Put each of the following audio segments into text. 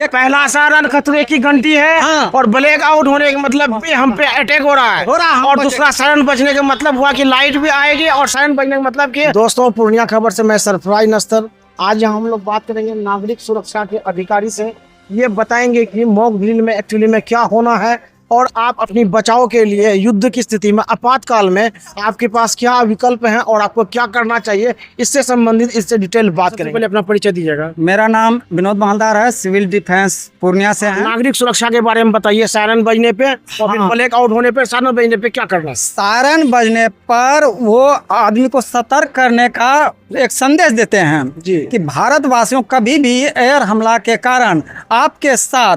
पहला सारण खतरे की घंटी है। हाँ। और ब्लैक आउट होने का मतलब भी हम पे अटैक हो रहा है। और दूसरा सारण बजने का मतलब हुआ कि लाइट भी आएगी और सारण बजने का मतलब कि दोस्तों पूर्णिया खबर से मैं सरफराज नस्तर। आज यहाँ हम लोग बात करेंगे नागरिक सुरक्षा के अधिकारी से। ये बताएंगे कि मॉक ड्रिल में एक्चुअली में क्या होना है और आप अपनी बचाव के लिए युद्ध की स्थिति में आपातकाल में आपके पास क्या विकल्प हैं और आपको क्या करना चाहिए, इससे संबंधित इससे डिटेल बात करेंगे। पहले अपना परिचय दीजिएगा। मेरा नाम विनोद महलदार है, सिविल डिफेंस पूर्णिया से है। नागरिक सुरक्षा के बारे में बताइए। सायरन बजने पे और फिर ब्लैक आउट होने पे, सायरन बजने पे क्या करना है? सायरन बजने पर वो आदमी को सतर्क करने का एक संदेश देते हैं जी कि भारतवासियों कभी भी एयर हमला के कारण आपके साथ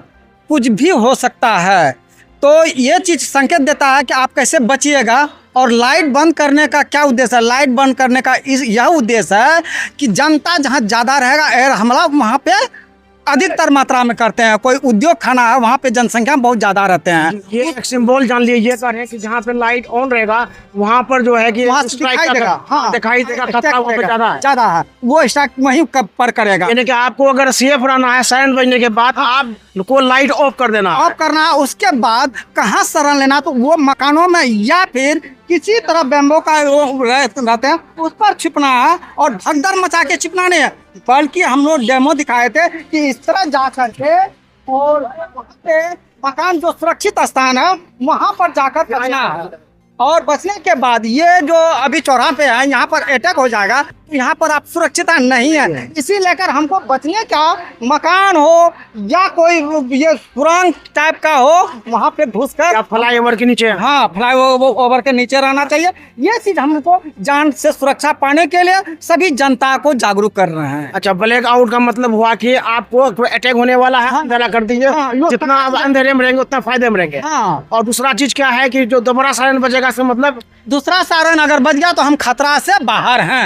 कुछ भी हो सकता है, तो ये चीज़ संकेत देता है कि आप कैसे बचिएगा। और लाइट बंद करने का क्या उद्देश्य है? लाइट बंद करने का यह उद्देश्य है कि जनता जहाँ ज़्यादा रहेगा एयर हमला वहाँ पे अधिकतर मात्रा में करते हैं। कोई उद्योग खाना है वहाँ पे जनसंख्या बहुत ज़्यादा रहते हैं। ये एक सिंबल जान लिए, ये कर है कि जहाँ पे लाइट ऑन रहेगा वहाँ पर जो है कि वहाँ दिखाई देगा। हाँ, दिखाई देगा खतरा वहाँ पे ज़्यादा है, वो स्ट्राइक वहीं पर करेगा। यानी कि आपको अगर सेफ रहना है सायरन बजने के बाद आपको लाइट ऑफ कर देना, ऑफ करना है। उसके बाद कहाँ शरण लेना, तो वो मकानों में या फिर किसी तरह बैम्बो का रहते हैं उस पर छिपना है। और भगदड़ मचा के छिपना नहीं है, बल्कि हम लोग डेमो दिखाए थे कि इस तरह जा करके और वहाँ पे मकान जो सुरक्षित स्थान है वहाँ पर जाकर बचना है। और बचने के बाद ये जो अभी चौराहे पे है यहाँ पर अटैक हो जाएगा, यहाँ पर आप सुरक्षित नहीं है। इसी लेकर हमको बचने का मकान हो या कोई ये सुरंग टाइप का हो वहाँ पे घुसकर फ्लाईओवर के नीचे, हाँ फ्लाईओवर के नीचे रहना चाहिए। ये चीज हमको जान से सुरक्षा पाने के लिए सभी जनता को जागरूक कर रहे हैं। अच्छा, ब्लैक आउट का मतलब हुआ कि आपको अटैक होने वाला है, अंधेरा कर दीजिए। जितना आप अंधेरे में रहेंगे उतना फायदे में रहेंगे। हाँ। और दूसरा चीज क्या है कि जो दोबारा सायरन बजेगा इसका मतलब दूसरा सायरन अगर बज गया तो हम खतरा से बाहर हैं।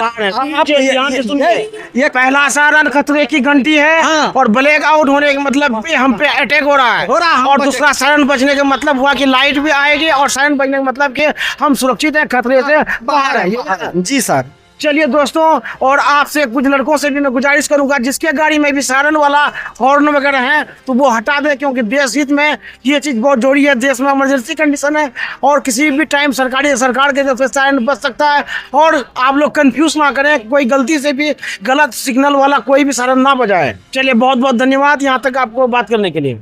आप ये पहला सायरन खतरे की घंटी है। हाँ। और ब्लैक आउट होने का मतलब भी हम पे अटैक हो रहा है। और दूसरा सायरन बजने का मतलब हुआ कि लाइट भी आएगी और सायरन बजने का मतलब कि हम सुरक्षित हैं, खतरे से बाहर हैं। जी सर। चलिए दोस्तों, और आपसे कुछ लड़कों से भी मैं गुजारिश करूंगा जिसके गाड़ी में भी सायरन वाला हॉर्न वगैरह है तो वो हटा दें, क्योंकि देश हित में ये चीज़ बहुत जरूरी है। देश में इमरजेंसी कंडीशन है और किसी भी टाइम सरकार के तरफ से सायरन बच सकता है। और आप लोग कंफ्यूज ना करें, कोई गलती से भी गलत सिग्नल वाला कोई भी सायरन ना बजाए। चलिए बहुत बहुत धन्यवाद यहाँ तक आपको बात करने के लिए।